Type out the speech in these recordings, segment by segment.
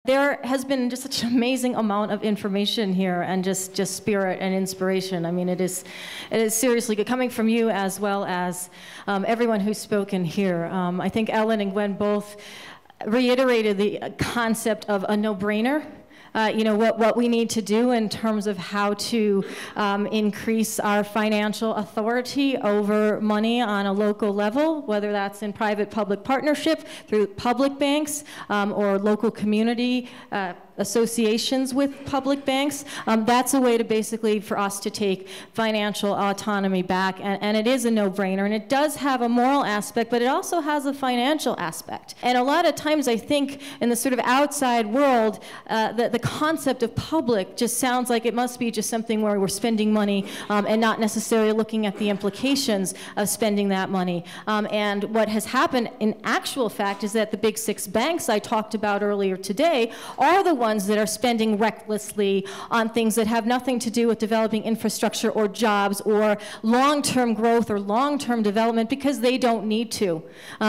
there has been just such an amazing amount of information here and just spirit and inspiration. I mean, it is seriously good, coming from you as well as everyone who's spoken here. I think Ellen and Gwen both reiterated the concept of a no-brainer. You know, what we need to do in terms of how to increase our financial authority over money on a local level, whether that's in private-public partnership through public banks or local community associations with public banks. That's a way to basically for us to take financial autonomy back, and it is a no-brainer, and it does have a moral aspect, but it also has a financial aspect. And a lot of times I think in the sort of outside world, the concept of public just sounds like it must be just something where we're spending money and not necessarily looking at the implications of spending that money. And what has happened in actual fact is that the big 6 banks I talked about earlier today are the ones that are spending recklessly on things that have nothing to do with developing infrastructure or jobs or long-term growth or long-term development because they don't need to,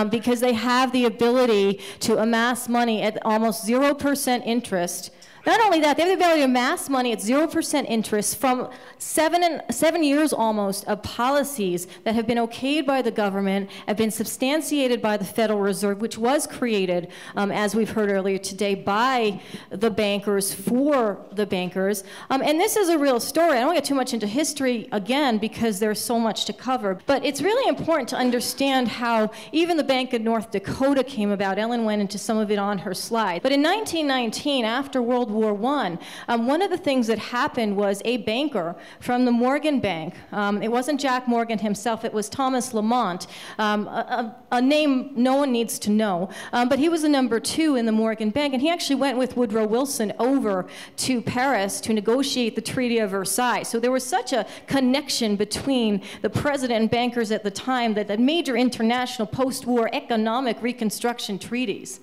because they have the ability to amass money at almost 0% interest. Not only that, they have the ability to amass money at 0% interest from 7 years almost of policies that have been okayed by the government, have been substantiated by the Federal Reserve, which was created, as we've heard earlier today, by the bankers for the bankers. And this is a real story. I don't get too much into history, again, because there's so much to cover. But it's really important to understand how even the Bank of North Dakota came about. Ellen went into some of it on her slide. But in 1919, after World War I, one of the things that happened was a banker from the Morgan Bank, it wasn't Jack Morgan himself, it was Thomas Lamont, a name no one needs to know, but he was the number 2 in the Morgan Bank, and he actually went with Woodrow Wilson over to Paris to negotiate the Treaty of Versailles. So there was such a connection between the president and bankers at the time that the major international post-war economic reconstruction treaties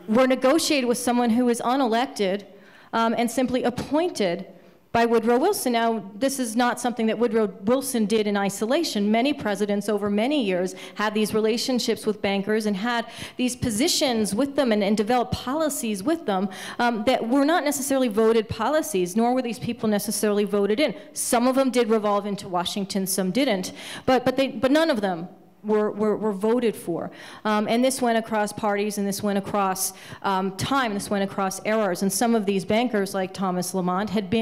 were negotiated with someone who was unelected and simply appointed by Woodrow Wilson. Now, this is not something that Woodrow Wilson did in isolation. Many presidents over many years had these relationships with bankers and had these positions with them and developed policies with them that were not necessarily voted policies, nor were these people necessarily voted in. Some of them did revolve into Washington, some didn't, but none of them were voted for. And this went across parties, and this went across time, this went across eras. And some of these bankers, like Thomas Lamont, had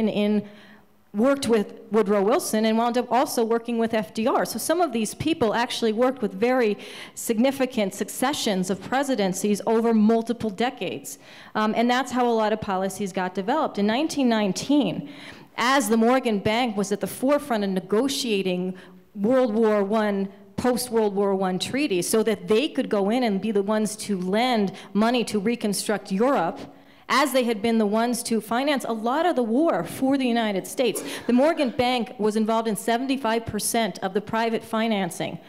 worked with Woodrow Wilson and wound up also working with FDR. So some of these people actually worked with very significant successions of presidencies over multiple decades. And that's how a lot of policies got developed. In 1919, as the Morgan Bank was at the forefront of negotiating World War I post-World War I treaties so that they could go in and be the ones to lend money to reconstruct Europe, as they had been the ones to finance a lot of the war for the United States. The Morgan Bank was involved in 75% of the private financing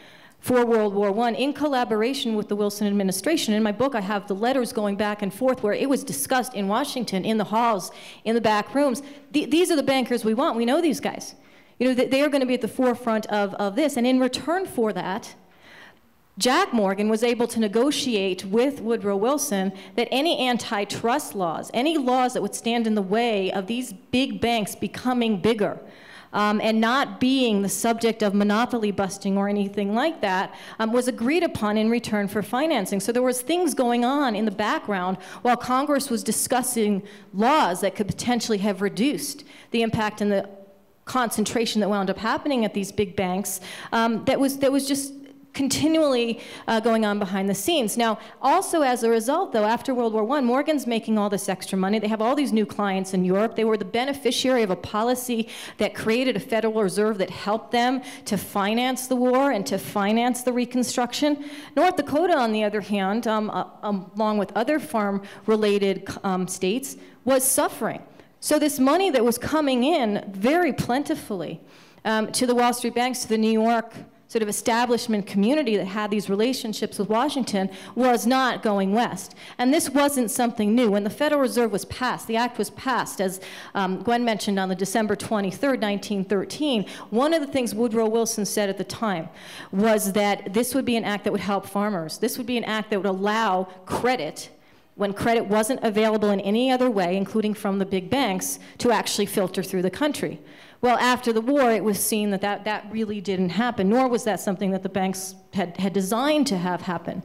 for World War I in collaboration with the Wilson administration. In my book, I have the letters going back and forth where it was discussed in Washington, in the halls, in the back rooms. These are the bankers we want. We know these guys. You know, they are going to be at the forefront of this. And in return for that, Jack Morgan was able to negotiate with Woodrow Wilson that any antitrust laws, any laws that would stand in the way of these big banks becoming bigger, and not being the subject of monopoly busting or anything like that, was agreed upon in return for financing. So there was things going on in the background while Congress was discussing laws that could potentially have reduced the impact and the concentration that wound up happening at these big banks that was just continually going on behind the scenes. Now, also as a result, though, after World War I, Morgan's making all this extra money. They have all these new clients in Europe. They were the beneficiary of a policy that created a Federal Reserve that helped them to finance the war and to finance the Reconstruction. North Dakota, on the other hand, along with other farm-related states, was suffering. So this money that was coming in very plentifully to the Wall Street banks, to the New York sort of establishment community that had these relationships with Washington, was not going west. And this wasn't something new. When the Federal Reserve was passed, the act was passed, as Gwen mentioned, on the December 23rd, 1913, one of the things Woodrow Wilson said at the time was that this would be an act that would help farmers. This would be an act that would allow credit when credit wasn't available in any other way, including from the big banks, to actually filter through the country. Well, after the war, it was seen that that really didn't happen, nor was that something that the banks had designed to have happen.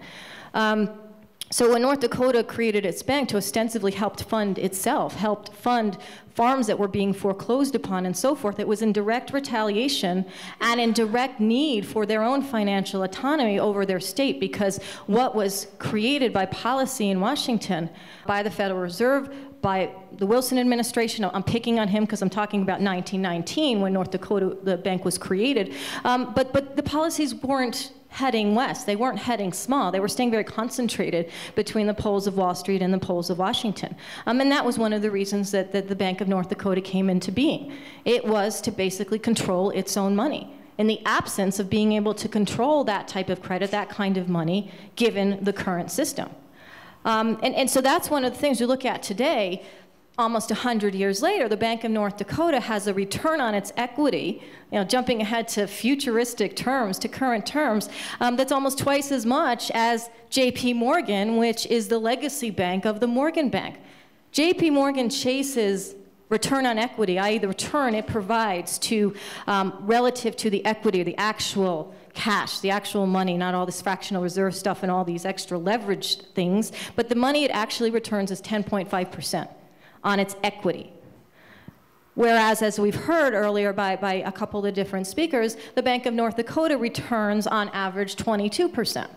So when North Dakota created its bank to ostensibly help fund itself, helped fund farms that were being foreclosed upon and so forth, it was in direct retaliation and in direct need for their own financial autonomy over their state, because what was created by policy in Washington, by the Federal Reserve, by the Wilson administration, I'm picking on him because I'm talking about 1919 when North Dakota, the bank was created, but the policies weren't heading west. They weren't heading small. They were staying very concentrated between the poles of Wall Street and the poles of Washington. And that was one of the reasons that the Bank of North Dakota came into being. It was to basically control its own money. In the absence of being able to control that type of credit, that kind of money, given the current system. And so that's one of the things you look at today. Almost 100 years later, the Bank of North Dakota has a return on its equity, jumping ahead to futuristic terms, to current terms, that's almost twice as much as J.P. Morgan, which is the legacy bank of the Morgan Bank. J.P. Morgan Chase's return on equity, i.e. the return it provides to, relative to the equity, the actual cash, the actual money, not all this fractional reserve stuff and all these extra leveraged things, but the money it actually returns is 10.5%. on its equity. Whereas, as we've heard earlier by a couple of different speakers, the Bank of North Dakota returns on average 22%.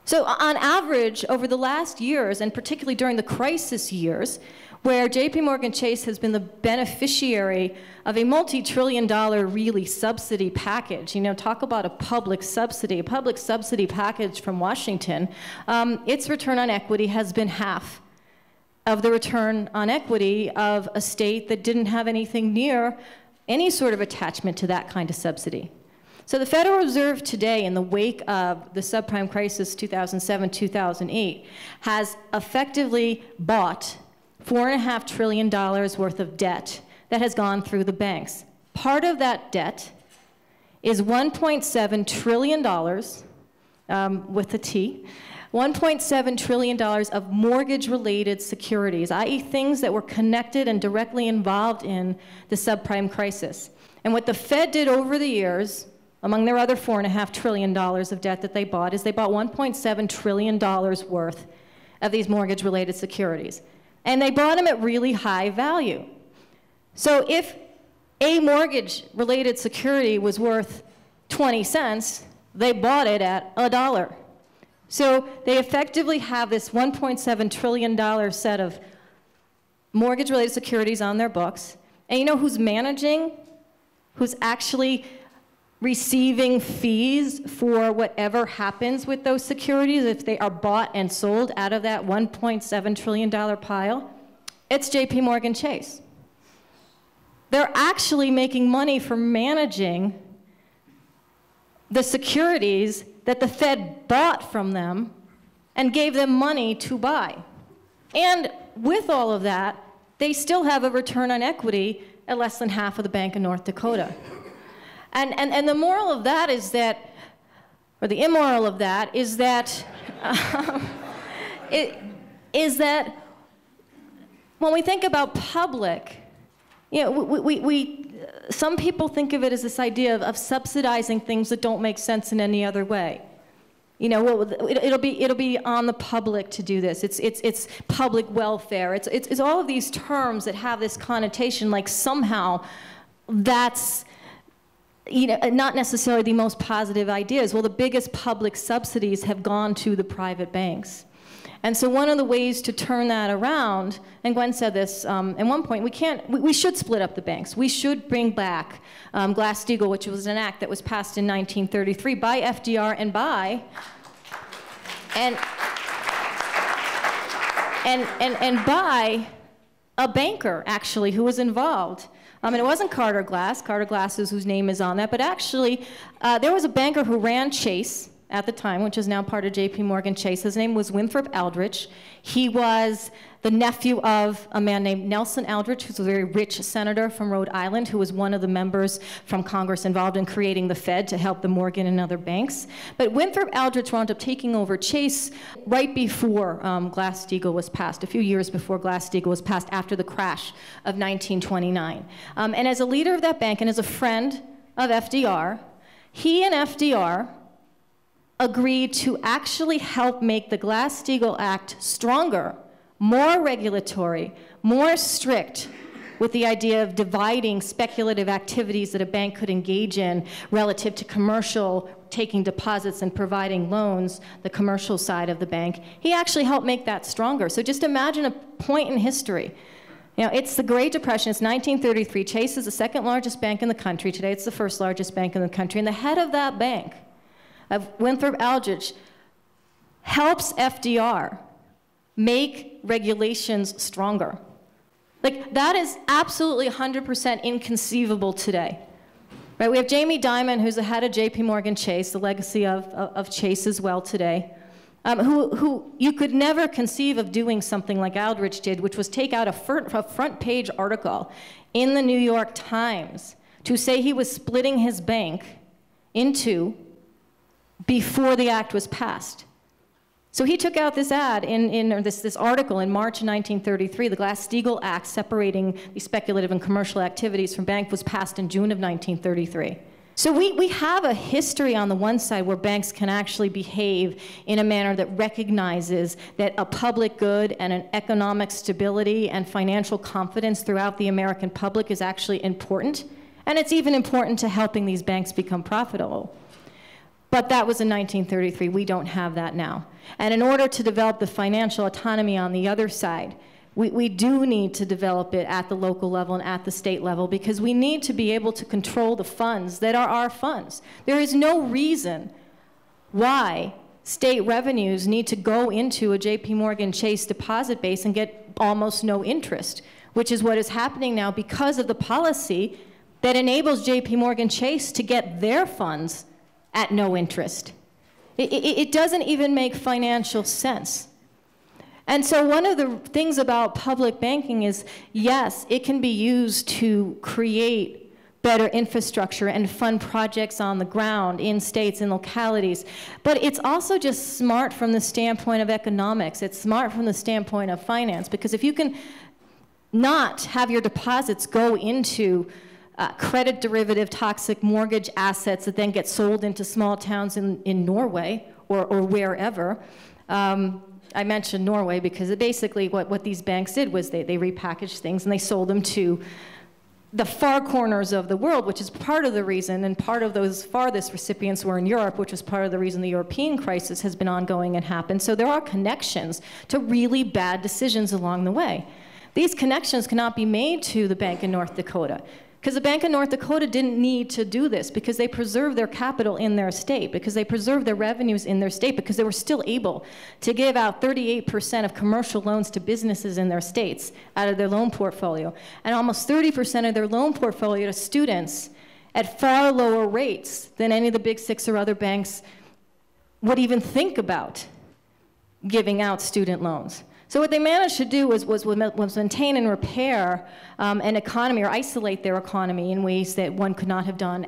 So on average, over the last years, and particularly during the crisis years, where JP Morgan Chase has been the beneficiary of a multi-trillion-dollar really subsidy package, talk about a public subsidy package from Washington, its return on equity has been half of the return on equity of a state that didn't have anything near any sort of attachment to that kind of subsidy. So the Federal Reserve today, in the wake of the subprime crisis 2007-2008, has effectively bought $4.5 trillion worth of debt that has gone through the banks. Part of that debt is $1.7 trillion, with a T, $1.7 trillion of mortgage-related securities, i.e. things that were connected and directly involved in the subprime crisis. And what the Fed did over the years, among their other $4.5 trillion of debt that they bought, is they bought $1.7 trillion worth of these mortgage-related securities. And they bought them at really high value. So if a mortgage-related security was worth 20 cents, they bought it at $1. So they effectively have this $1.7 trillion set of mortgage-related securities on their books. And you know who's managing? Who's actually receiving fees for whatever happens with those securities if they are bought and sold out of that $1.7 trillion pile? It's JP Morgan Chase. They're actually making money for managing the securities that the Fed bought from them and gave them money to buy. And with all of that, they still have a return on equity at less than half of the Bank of North Dakota. And the moral of that is that, or the immoral of that, is that, is that when we think about public, some people think of it as this idea of subsidizing things that don't make sense in any other way. It'll be on the public to do this. It's public welfare. It's all of these terms that have this connotation like somehow that's not necessarily the most positive ideas. Well, the biggest public subsidies have gone to the private banks. And so one of the ways to turn that around, and Gwen said this at one point, we should split up the banks. We should bring back Glass-Steagall, which was an act that was passed in 1933 by FDR and by a banker, actually, who was involved. And it wasn't Carter Glass. Carter Glass is whose name is on that, but actually there was a banker who ran Chase at the time, which is now part of JP Morgan Chase. His name was Winthrop Aldrich. He was the nephew of a man named Nelson Aldrich, who's a very rich senator from Rhode Island, who was one of the members from Congress involved in creating the Fed to help the Morgan and other banks. But Winthrop Aldrich wound up taking over Chase right before Glass-Steagall was passed, a few years before Glass-Steagall was passed after the crash of 1929. And as a leader of that bank and as a friend of FDR, he and FDR agreed to actually help make the Glass-Steagall Act stronger, more regulatory, more strict, with the idea of dividing speculative activities that a bank could engage in relative to commercial, taking deposits and providing loans, the commercial side of the bank. He actually helped make that stronger. So just imagine a point in history. You know, it's the Great Depression, it's 1933. Chase is the second largest bank in the country. Today it's the first largest bank in the country. And the head of that bank, of Winthrop Aldrich, helps FDR make regulations stronger. Like, that is absolutely 100% inconceivable today. Right? We have Jamie Dimon, who's the head of JP Morgan Chase, the legacy of Chase as well today, who you could never conceive of doing something like Aldrich did, which was take out a front page article in the New York Times to say he was splitting his bank in two before the act was passed. So he took out this ad or this article in March 1933. The Glass-Steagall Act separating the speculative and commercial activities from bank was passed in June of 1933. So we have a history on the one side where banks can actually behave in a manner that recognizes that a public good and an economic stability and financial confidence throughout the American public is actually important. And it's even important to helping these banks become profitable. But that was in 1933. We don't have that now. And in order to develop the financial autonomy on the other side, we do need to develop it at the local level and at the state level, because we need to be able to control the funds that are our funds. There is no reason why state revenues need to go into a JP Morgan Chase deposit base and get almost no interest, which is what is happening now because of the policy that enables JP Morgan Chase to get their funds at no interest. It doesn't even make financial sense. And so one of the things about public banking is, yes, it can be used to create better infrastructure and fund projects on the ground in states and localities, but it's also just smart from the standpoint of economics. It's smart from the standpoint of finance, because if you can not have your deposits go into credit derivative toxic mortgage assets that then get sold into small towns in Norway or wherever. I mentioned Norway because basically what these banks did was they repackaged things and they sold them to the far corners of the world, which is part of the reason, and part of those farthest recipients were in Europe, which was part of the reason the European crisis has been ongoing and happened. So there are connections to really bad decisions along the way. These connections cannot be made to the bank in North Dakota, because the Bank of North Dakota didn't need to do this, because they preserved their capital in their state, because they preserved their revenues in their state, because they were still able to give out 38% of commercial loans to businesses in their states out of their loan portfolio, and almost 30% of their loan portfolio to students at far lower rates than any of the big six or other banks would even think about giving out student loans. So what they managed to do was maintain and repair an economy, or isolate their economy in ways that one could not have done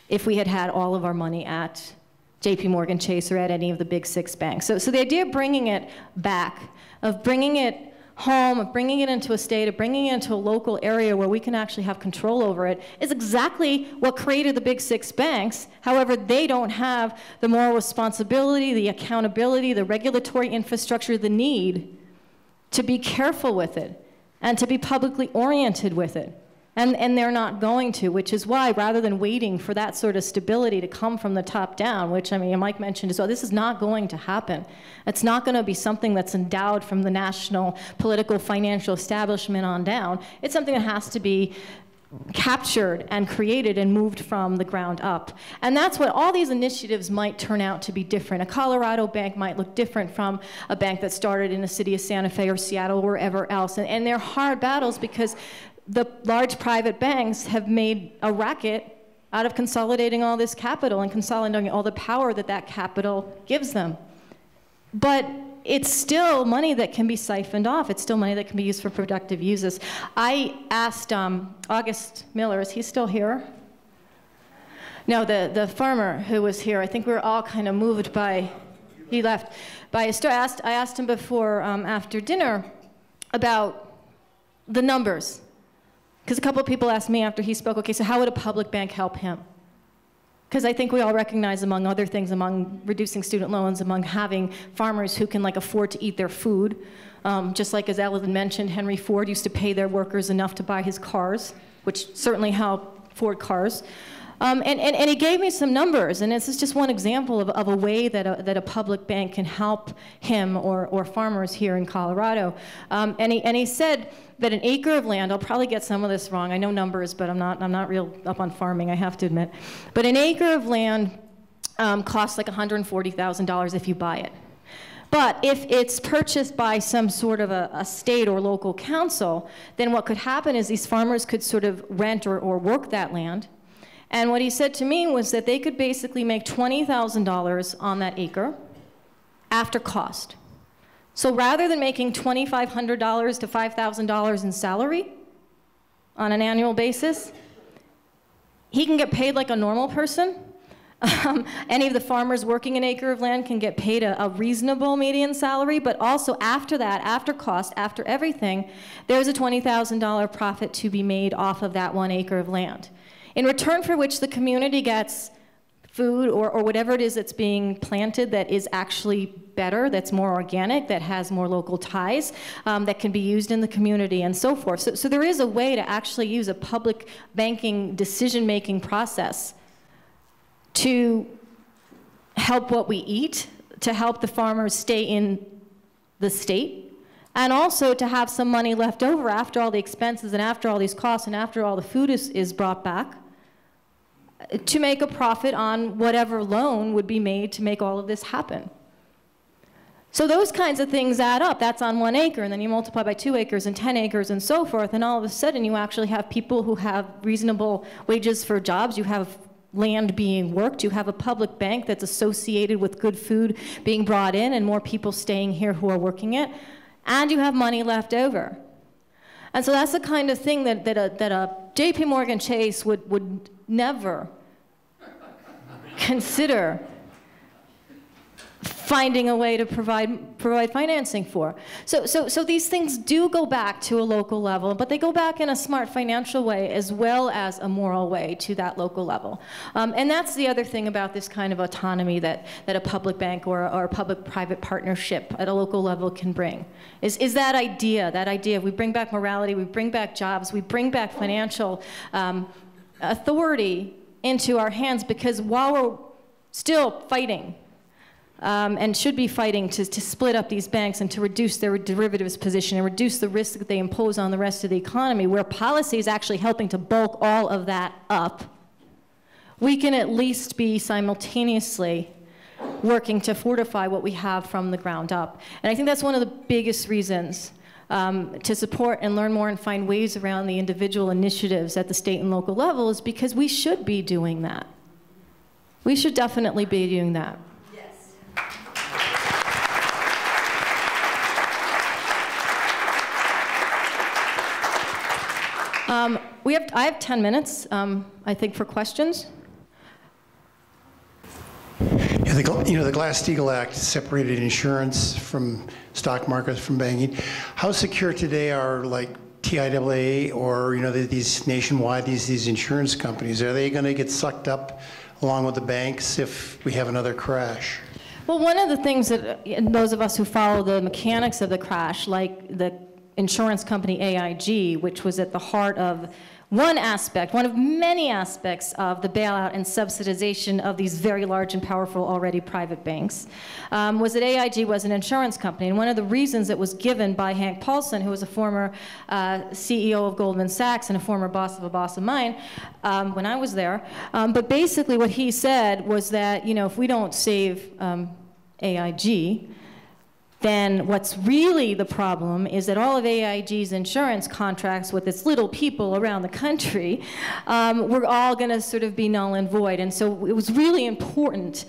if we had had all of our money at JP Morgan Chase or at any of the big six banks. So the idea of bringing it back, of bringing it home, of bringing it into a state, of bringing it into a local area where we can actually have control over it, is exactly what created the big six banks. However, they don't have the moral responsibility, the accountability, the regulatory infrastructure, the need to be careful with it and to be publicly oriented with it. And they're not going to, which is why, rather than waiting for that sort of stability to come from the top down, which, I mean, Mike mentioned as well, this is not going to happen. It's not going to be something that's endowed from the national political financial establishment on down. It's something that has to be captured and created and moved from the ground up. And that's what all these initiatives might turn out to be different. A Colorado bank might look different from a bank that started in the city of Santa Fe or Seattle or wherever else. And they're hard battles, because the large private banks have made a racket out of consolidating all this capital and consolidating all the power that that capital gives them. But it's still money that can be siphoned off. It's still money that can be used for productive uses. I asked August Miller, is he still here? No, the farmer who was here. I think we were all kind of moved by, he left, by a story. I asked him before, after dinner, about the numbers. Because a couple of people asked me after he spoke, okay, so how would a public bank help him? Because I think we all recognize, among other things, among reducing student loans, among having farmers who can afford to eat their food, just like as Ellen mentioned, Henry Ford used to pay their workers enough to buy his cars, which certainly helped Ford cars. And he gave me some numbers, and this is just one example of a way that a public bank can help him or farmers here in Colorado. And he said that an acre of land, I'll probably get some of this wrong, I know numbers, but I'm not real up on farming, I have to admit. But an acre of land costs like $140,000 if you buy it. But if it's purchased by some sort of a state or local council, then what could happen is these farmers could sort of rent or work that land. And what he said to me was that they could basically make $20,000 on that acre after cost. So rather than making $2,500 to $5,000 in salary on an annual basis, he can get paid like a normal person. Any of the farmers working an acre of land can get paid a reasonable median salary, but also after that, after cost, after everything, there's a $20,000 profit to be made off of that 1 acre of land. In return for which the community gets food or whatever it is that's being planted that is actually better, that's more organic, that has more local ties, that can be used in the community and so forth. So there is a way to actually use a public banking decision-making process to help what we eat, to help the farmers stay in the state, and also to have some money left over after all the expenses and after all these costs and after all the food is brought back, to make a profit on whatever loan would be made to make all of this happen. So those kinds of things add up. That's on 1 acre, and then you multiply by 2 acres and 10 acres and so forth, and all of a sudden you actually have people who have reasonable wages for jobs, you have land being worked, you have a public bank that's associated with good food being brought in and more people staying here who are working it, and you have money left over. And so that's the kind of thing that a JP Morgan Chase would never consider finding a way to provide financing for. So these things do go back to a local level, but they go back in a smart financial way as well as a moral way to that local level. And that's the other thing about this kind of autonomy that a public bank or a public-private partnership at a local level can bring, is that idea of we bring back morality, we bring back jobs, we bring back financial authority into our hands, because while we're still fighting and should be fighting to split up these banks and to reduce their derivatives position and reduce the risk that they impose on the rest of the economy, where policy is actually helping to bulk all of that up, we can at least be simultaneously working to fortify what we have from the ground up. And I think that's one of the biggest reasons to support and learn more and find ways around the individual initiatives at the state and local level, is because we should be doing that. We should definitely be doing that. Yes. I have 10 minutes, I think, for questions. Yeah, the Glass-Steagall Act separated insurance from stock markets, from banking. How secure today are like TIAA or these nationwide these insurance companies? Are they going to get sucked up along with the banks if we have another crash? Well, one of the things that those of us who follow the mechanics of the crash, like the insurance company AIG, which was at the heart of one of many aspects of the bailout and subsidization of these very large and powerful already private banks, was that AIG was an insurance company. And one of the reasons that was given by Hank Paulson, who was a former CEO of Goldman Sachs and a former boss of a boss of mine when I was there, but basically what he said was that, if we don't save AIG, then what's really the problem is that all of AIG's insurance contracts with its little people around the country were all going to sort of be null and void. And so it was really important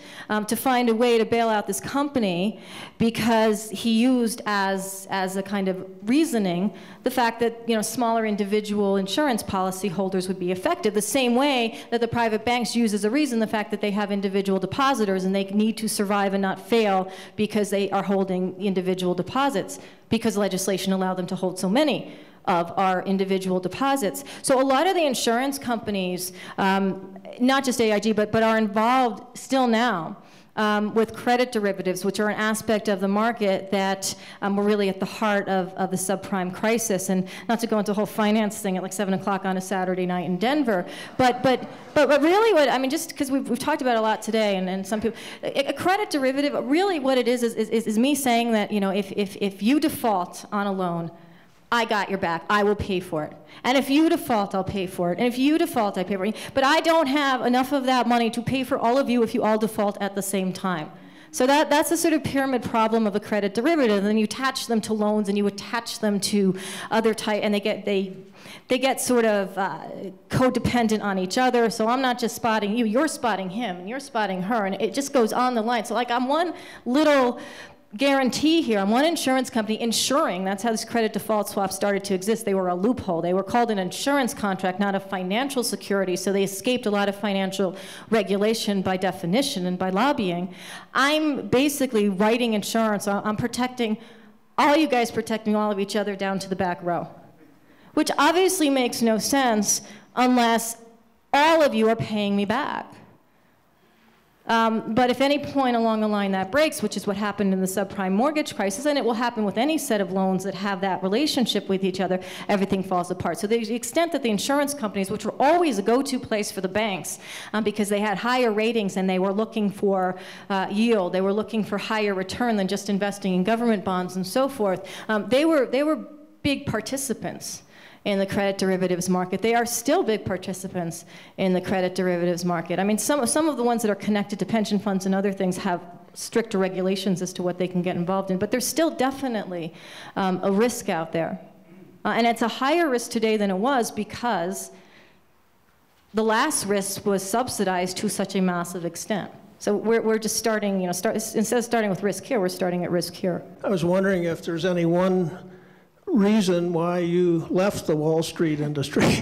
to find a way to bail out this company, because he used as a kind of reasoning the fact that, you know, smaller individual insurance policy holders would be affected, the same way that the private banks use as a reason the fact that they have individual depositors and they need to survive and not fail because they are holding individual deposits, because legislation allowed them to hold so many of our individual deposits. So a lot of the insurance companies, not just AIG, but are involved still now with credit derivatives, which are an aspect of the market that were really at the heart of the subprime crisis. And not to go into a whole finance thing at like 7 o'clock on a Saturday night in Denver, but really what, I mean, just because we've talked about it a lot today, and some people, a credit derivative, really what it is me saying that, you know, if you default on a loan, I got your back. I will pay for it. And if you default, I'll pay for it. And if you default, I pay for it. But I don't have enough of that money to pay for all of you if you all default at the same time. So that's the sort of pyramid problem of a credit derivative. And then you attach them to loans, and you attach them to other type, and they get sort of codependent on each other. So I'm not just spotting you, you're spotting him, and you're spotting her, and it just goes on the line. So like I'm one little guarantee here. I'm one insurance company insuring. That's how this credit default swap started to exist. They were a loophole. They were called an insurance contract, not a financial security, so they escaped a lot of financial regulation by definition and by lobbying. I'm basically writing insurance. I'm protecting all you guys, protecting all of each other down to the back row, which obviously makes no sense unless all of you are paying me back. But if any point along the line that breaks, which is what happened in the subprime mortgage crisis, and it will happen with any set of loans that have that relationship with each other, everything falls apart. So to the extent that the insurance companies, which were always a go-to place for the banks, because they had higher ratings and they were looking for yield, they were looking for higher return than just investing in government bonds and so forth, they were big participants in the credit derivatives market. They are still big participants in the credit derivatives market. I mean, some of the ones that are connected to pension funds and other things have stricter regulations as to what they can get involved in, but there's still definitely a risk out there. And it's a higher risk today than it was because the last risk was subsidized to such a massive extent. So we're just starting, you know, instead of starting with risk here, we're starting at risk here. I was wondering if there's any one reason why you left the Wall Street industry.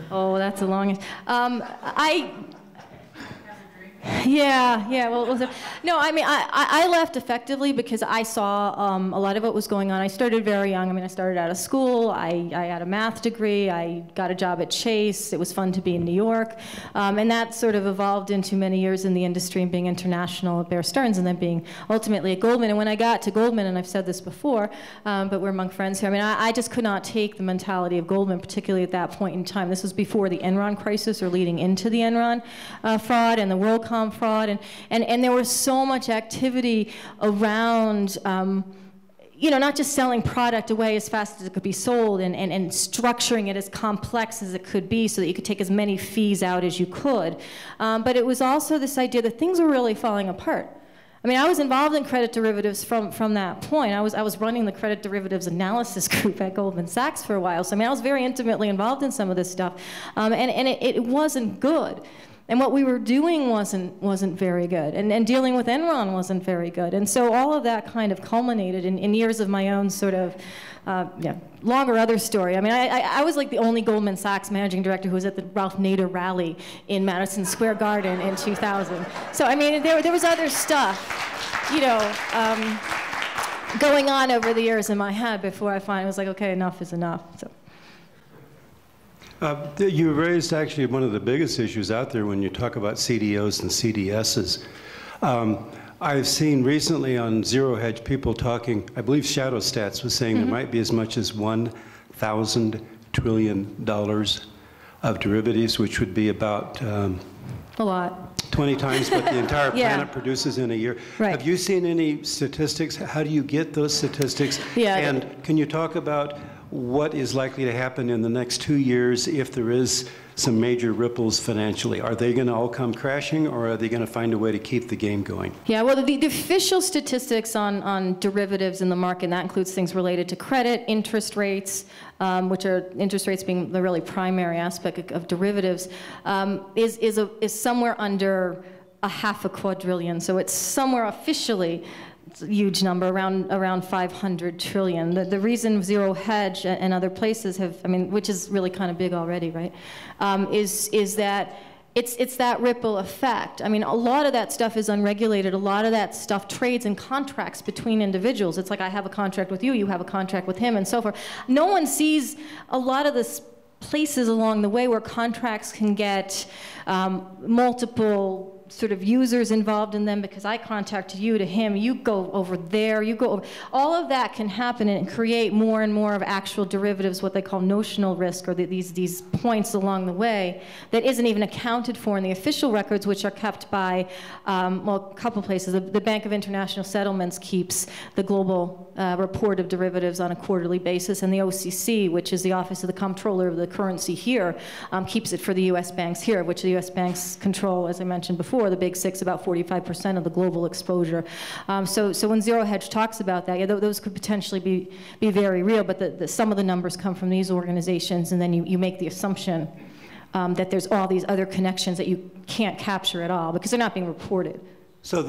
Oh, that's a long. Yeah. Well, no, I mean, I left effectively because I saw a lot of what was going on. I started very young. I mean, I started out of school. I had a math degree. I got a job at Chase. It was fun to be in New York. And that sort of evolved into many years in the industry and being international at Bear Stearns and then being ultimately at Goldman. And when I got to Goldman, and I've said this before, but we're among friends here, I mean, I just could not take the mentality of Goldman, particularly at that point in time. This was before the Enron crisis or leading into the Enron fraud and the WorldCom fraud, and there was so much activity around, you know, not just selling product away as fast as it could be sold and structuring it as complex as it could be so that you could take as many fees out as you could. But it was also this idea that things were really falling apart. I mean, I was involved in credit derivatives from that point. I was running the credit derivatives analysis group at Goldman Sachs for a while. So I mean, I was very intimately involved in some of this stuff, and it wasn't good. And what we were doing wasn't very good, and dealing with Enron wasn't very good. And so all of that kind of culminated in years of my own sort of longer other story. I mean, I was like the only Goldman Sachs managing director who was at the Ralph Nader rally in Madison Square Garden in 2000. So I mean, there was other stuff, you know, going on over the years in my head before I finally was like, okay, enough is enough. So. You raised actually one of the biggest issues out there when you talk about CDOs and CDSs. I've seen recently on Zero Hedge people talking, I believe Shadow Stats was saying there might be as much as $1,000 trillion of derivatives, which would be about a lot. 20 times what the entire planet produces in a year. Right. Have you seen any statistics? How do you get those statistics? Yeah. And can you talk about what is likely to happen in the next 2 years if there is some major ripples financially? Are they going to all come crashing, or are they going to find a way to keep the game going? Yeah, well, the official statistics on derivatives in the market, and that includes things related to credit, interest rates, which are interest rates being the really primary aspect of derivatives, is somewhere under $500 quadrillion. So it's somewhere officially, it's a huge number, around 500 trillion. The reason Zero Hedge and other places have, I mean, which is really kind of big already, right, is that it's that ripple effect. I mean, a lot of that stuff is unregulated. A lot of that stuff trades in contracts between individuals. It's like I have a contract with you, you have a contract with him, and so forth. No one sees a lot of the places along the way where contracts can get multiple sort of users involved in them, because I contacted you to him, you go over there, you go over. All of that can happen and create more and more of actual derivatives, what they call notional risk, or these points along the way that isn't even accounted for in the official records, which are kept by, well, a couple places. The Bank of International Settlements keeps the global report of derivatives on a quarterly basis, and the OCC, which is the Office of the Comptroller of the Currency here, keeps it for the US banks here, which the US banks control, as I mentioned before, the big six, about 45% of the global exposure. So when Zero Hedge talks about that, yeah, those could potentially be very real, but some of the numbers come from these organizations, and then you make the assumption that there's all these other connections that you can't capture at all because they're not being reported. So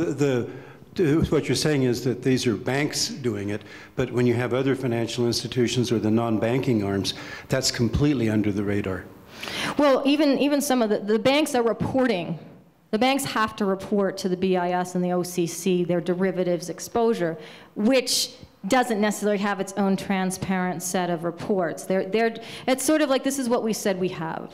what you're saying is that these are banks doing it, but when you have other financial institutions or the non-banking arms, that's completely under the radar. Well, even some of the banks are reporting. The banks have to report to the BIS and the OCC their derivatives exposure, which doesn't necessarily have its own transparent set of reports. It's sort of like, this is what we said we have.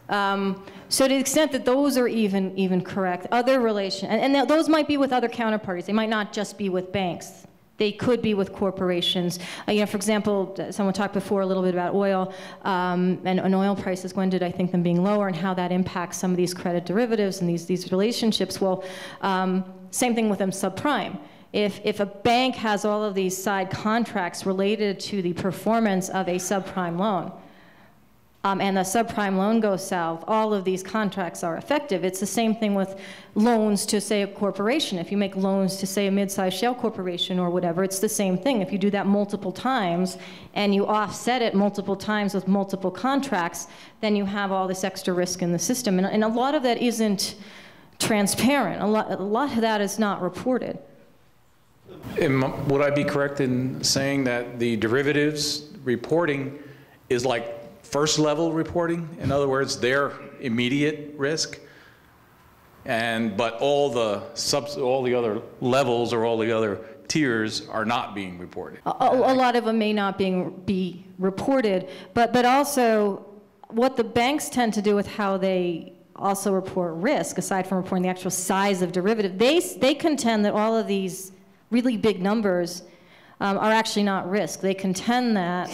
So to the extent that those are even correct, other relations, and those might be with other counterparties. They might not just be with banks. They could be with corporations. You know, for example, someone talked before a little bit about oil and oil prices. When did I think them being lower, and how that impacts some of these credit derivatives and these relationships? Well, same thing with them subprime. If a bank has all of these side contracts related to the performance of a subprime loan, and the subprime loan goes south, all of these contracts are effective. It's the same thing with loans to, say, a corporation. If you make loans to, say, a mid-sized shale corporation or whatever, it's the same thing. If you do that multiple times and you offset it multiple times with multiple contracts, then you have all this extra risk in the system. And a lot of that isn't transparent. A lot of that is not reported. Would I be correct in saying that the derivatives reporting is like first level reporting? In other words, they're immediate risk, but all the other levels or all the other tiers are not being reported. A lot of them may not be reported, but also what the banks tend to do with how they also report risk, aside from reporting the actual size of derivative, they contend that all of these really big numbers are actually not risk. They contend that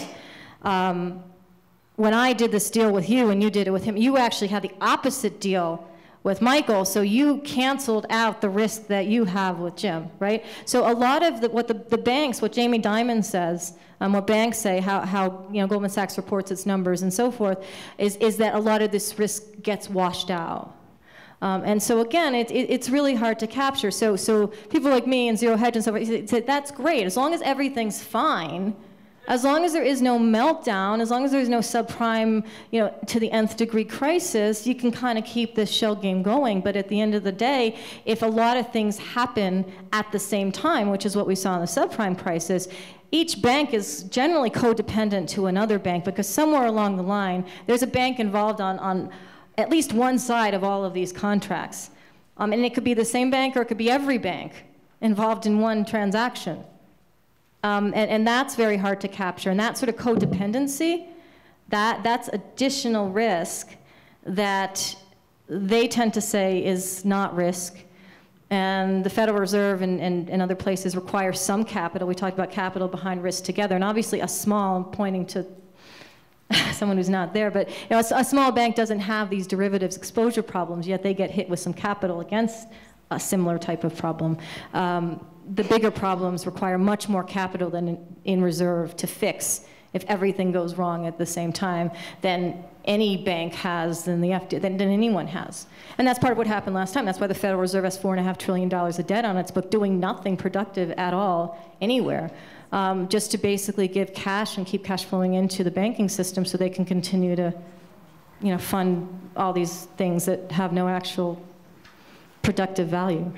when I did this deal with you and you did it with him, you actually had the opposite deal with Michael, so you canceled out the risk that you have with Jim, right? So a lot of what the banks, what Jamie Dimon says, what banks say, how you know, Goldman Sachs reports its numbers and so forth, is that a lot of this risk gets washed out. And so again, it's really hard to capture. So people like me and Zero Hedge and so forth say, that's great, as long as everything's fine, as long as there is no meltdown, as long as there's no subprime, you know, to the nth degree crisis, you can kind of keep this shell game going. But at the end of the day, if a lot of things happen at the same time, which is what we saw in the subprime crisis, each bank is generally codependent to another bank, because somewhere along the line, there's a bank involved on at least one side of all of these contracts. And it could be the same bank, or it could be every bank involved in one transaction. And that's very hard to capture. And that sort of codependency, that's additional risk that they tend to say is not risk. And the Federal Reserve and other places require some capital. We talked about capital behind risk together. And obviously a small, pointing to someone who's not there, but you know, a small bank doesn't have these derivatives exposure problems, yet they get hit with some capital against a similar type of problem. the bigger problems require much more capital than in reserve to fix if everything goes wrong at the same time than any bank has, than than anyone has. And that's part of what happened last time. That's why the Federal Reserve has $4.5 trillion of debt on its book, doing nothing productive at all anywhere, just to basically give cash and keep cash flowing into the banking system so they can continue to, fund all these things that have no actual productive value.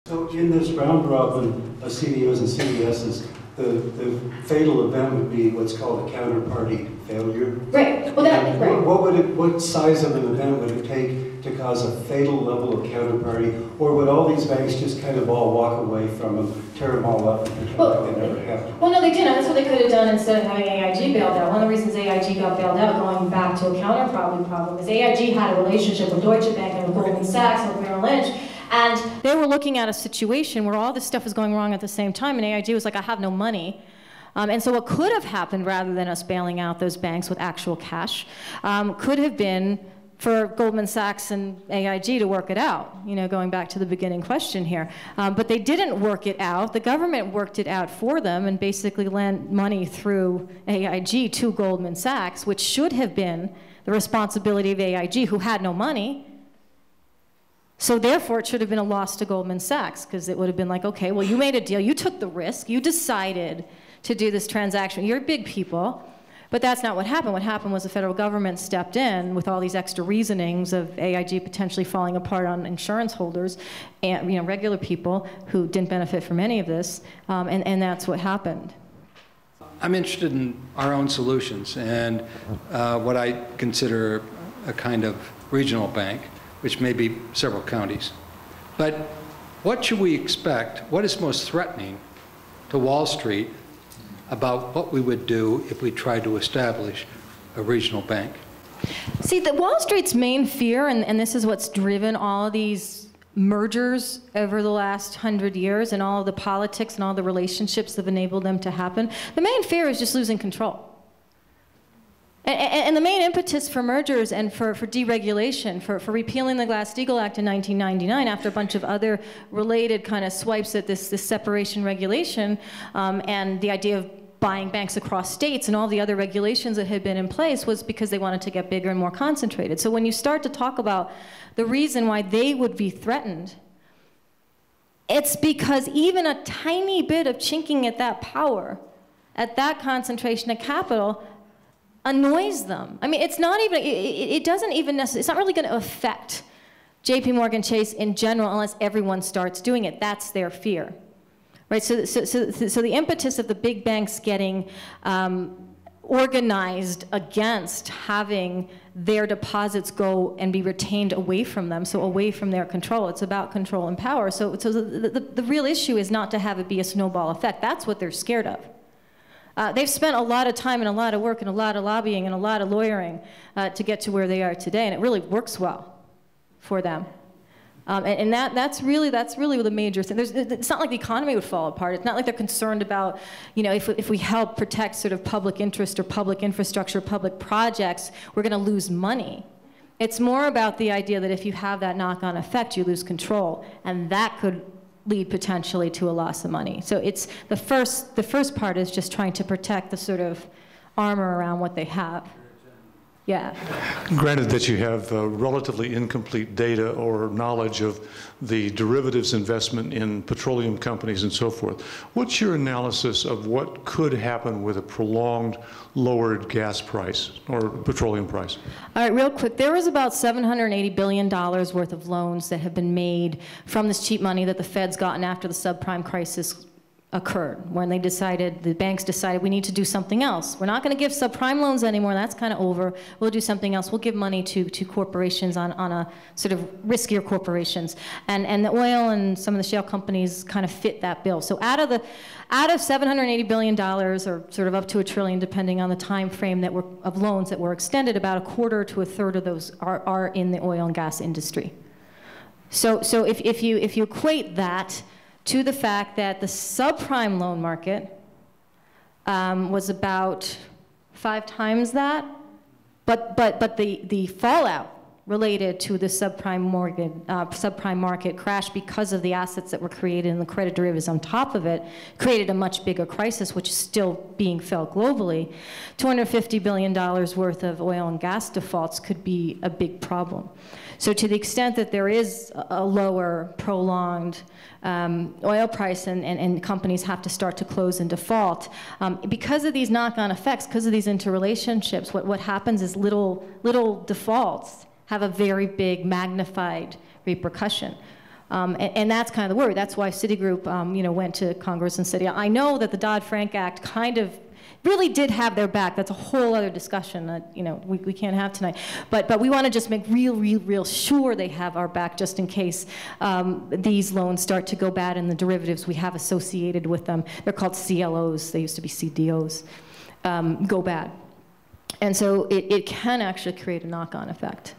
So in this round robin of CDOs and CDSs, the fatal event would be what's called a counterparty failure. Right. Well, What size of an event would it take to cause a fatal level of counterparty, or would all these banks just kind of all walk away from them, tear them all up, and pretend like they never happened? Well, no, they didn't. That's what they could have done instead of having AIG bailed out. One of the reasons AIG got bailed out, going back to a counterparty problem, is AIG had a relationship with Deutsche Bank and with Goldman Sachs and with Merrill Lynch. And they were looking at a situation where all this stuff was going wrong at the same time, and AIG was like, I have no money. And so what could have happened, rather than us bailing out those banks with actual cash, could have been for Goldman Sachs and AIG to work it out, going back to the beginning question here. But they didn't work it out. The government worked it out for them and basically lent money through AIG to Goldman Sachs, which should have been the responsibility of AIG, who had no money. So therefore, it should have been a loss to Goldman Sachs, because it would have been like, okay, well, you made a deal, you took the risk, you decided to do this transaction. You're big people, but that's not what happened. What happened was the federal government stepped in with all these extra reasonings of AIG potentially falling apart on insurance holders and regular people who didn't benefit from any of this, and that's what happened. I'm interested in our own solutions and what I consider a kind of regional bank, which may be several counties. But what should we expect? What is most threatening to Wall Street about what we would do if we tried to establish a regional bank? See, the Wall Street's main fear, and this is what's driven all of these mergers over the last 100 years and all of the politics and all the relationships that have enabled them to happen, the main fear is just losing control. And the main impetus for mergers and for deregulation, for repealing the Glass-Steagall Act in 1999 after a bunch of other related kind of swipes at this separation regulation and the idea of buying banks across states and all the other regulations that had been in place, was because they wanted to get bigger and more concentrated. So when you start to talk about the reason why they would be threatened, it's because even a tiny bit of chinking at that power, at that concentration of capital, annoys them. I mean, it's not even, it doesn't even necessarily, it's not really going to affect JP Morgan Chase in general unless everyone starts doing it. That's their fear, right? So the impetus of the big banks getting organized against having their deposits go and be retained away from them, so away from their control. It's about control and power. So the real issue is not to have it be a snowball effect. That's what they're scared of. They've spent a lot of time and a lot of work and a lot of lobbying and a lot of lawyering to get to where they are today, and it really works well for them. And that's really the major thing. It's not like the economy would fall apart. It's not like they're concerned about, if we help protect sort of public interest or public infrastructure, public projects, we're going to lose money. It's more about the idea that if you have that knock-on effect, you lose control, and that could lead potentially to a loss of money. So it's the first part is just trying to protect the sort of armor around what they have. Yeah. Granted that you have relatively incomplete data or knowledge of the derivatives investment in petroleum companies and so forth, what's your analysis of what could happen with a prolonged lowered gas price or petroleum price? All right, real quick. There was about $780 billion worth of loans that have been made from this cheap money that the Fed's gotten after the subprime crisis occurred, when the banks decided we need to do something else. We're not going to give subprime loans anymore. That's kind of over. We'll do something else. We'll give money to corporations on a sort of riskier corporations. And the oil and some of the shale companies kind of fit that bill. So out of $780 billion, or sort of up to $1 trillion, depending on the time frame of loans that were extended, about a quarter to a third of those are in the oil and gas industry. So if you equate that to the fact that the subprime loan market was about 5 times that, but the fallout related to the subprime market crash because of the assets that were created and the credit derivatives on top of it, created a much bigger crisis, which is still being felt globally. $250 billion worth of oil and gas defaults could be a big problem. So to the extent that there is a lower, prolonged oil price and companies have to start to close and default, because of these knock-on effects, because of these interrelationships, what happens is little defaults have a very big magnified repercussion. And that's kind of the worry. That's why Citigroup went to Congress and said, yeah, I know that the Dodd-Frank Act kind of really did have their back. That's a whole other discussion that we can't have tonight. But we want to just make real sure they have our back, just in case these loans start to go bad and the derivatives we have associated with them, they're called CLOs, they used to be CDOs, go bad. And so it can actually create a knock-on effect,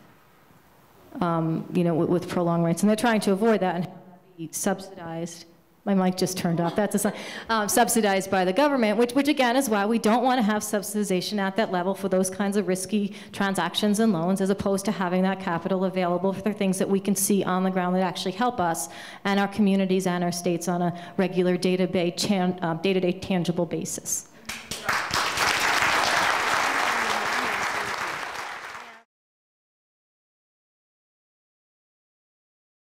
with prolonged rates. And they're trying to avoid that and have that be subsidized. My mic just turned off. That's a sign. Subsidized by the government, which again is why we don't want to have subsidization at that level for those kinds of risky transactions and loans, as opposed to having that capital available for things that we can see on the ground that actually help us and our communities and our states on a regular day-to-day tangible basis.